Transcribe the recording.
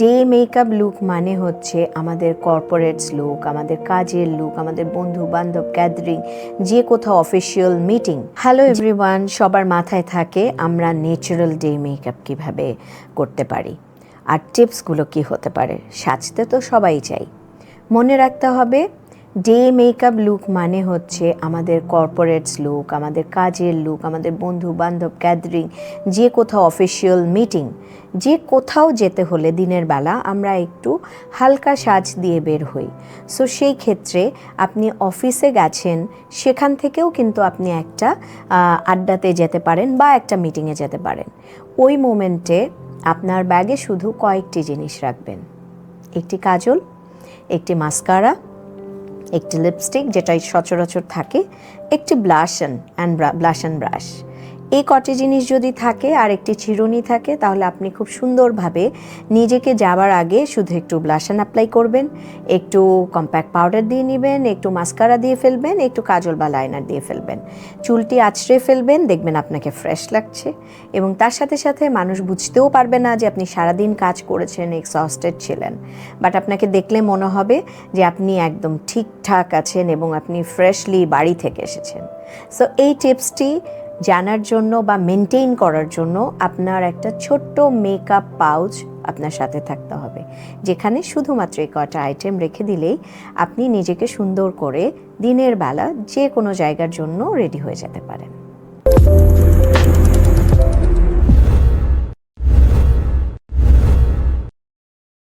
Day makeup look মানে হচ্ছে আমাদের কর্পোরেটস লুক, আমাদের কাজের লুক, আমাদের বন্ধু বান্ধব গ্যাদারিং, যে কোথাও অফিসিয়াল মিটিং। হ্যালো এভরিওয়ান, সবার মাথায় থাকে আমরা ন্যাচারাল ডে মেকআপ কীভাবে করতে পারি আর টিপসগুলো কী হতে পারে। সাজতে তো সবাই চাই, মনে রাখতে হবে ডে মেকআপ লুক মানে হচ্ছে আমাদের কর্পোরেটস লুক, আমাদের কাজের লুক, আমাদের বন্ধু বান্ধব গ্যাদারিং, যে কোথাও অফিসিয়াল মিটিং, যে কোথাও যেতে হলে দিনের বেলা আমরা একটু হালকা সাজ দিয়ে বের হই। সো সেই ক্ষেত্রে আপনি অফিসে গেছেন, সেখান থেকেও কিন্তু আপনি একটা আড্ডাতে যেতে পারেন বা একটা মিটিংয়ে যেতে পারেন। ওই মোমেন্টে আপনার ব্যাগে শুধু কয়েকটি জিনিস রাখবেন: একটি কাজল, একটি মাস্কারা, একটি লিপস্টিক যেটা সচরাচর থাকে, একটি ব্লাশ অ্যান্ড ব্রাশ। এই কটি জিনিস যদি থাকে আর একটি চিরুনি থাকে, তাহলে আপনি খুব সুন্দরভাবে নিজেকে যাবার আগে শুধু একটু ব্লাশ অ্যাপ্লাই করবেন, একটু কম্প্যাক্ট পাউডার দিয়ে নেবেন, একটু মাস্কারা দিয়ে ফেলবেন, একটু কাজল বা লাইনার দিয়ে ফেলবেন, চুলটি আঁচড়ে ফেলবেন, দেখবেন আপনাকে ফ্রেশ লাগছে। এবং তার সাথে সাথে মানুষ বুঝতেও পারবে না যে আপনি সারাদিন কাজ করেছেন, এক্সস্টেড ছিলেন, বাট আপনাকে দেখলে মনে হবে যে আপনি একদম ঠিকঠাক আছেন এবং আপনি ফ্রেশলি বাড়ি থেকে এসেছেন। সো এই টিপসটি জানার জন্য বা মেনটেন করার জন্য আপনার একটা ছোট্ট মেকআপ পাউচ আপনার সাথে থাকতে হবে, যেখানে শুধুমাত্র এই কটা আইটেম রেখে দিলেই আপনি নিজেকে সুন্দর করে দিনের বেলা যে কোনো জায়গার জন্য রেডি হয়ে যেতে পারেন।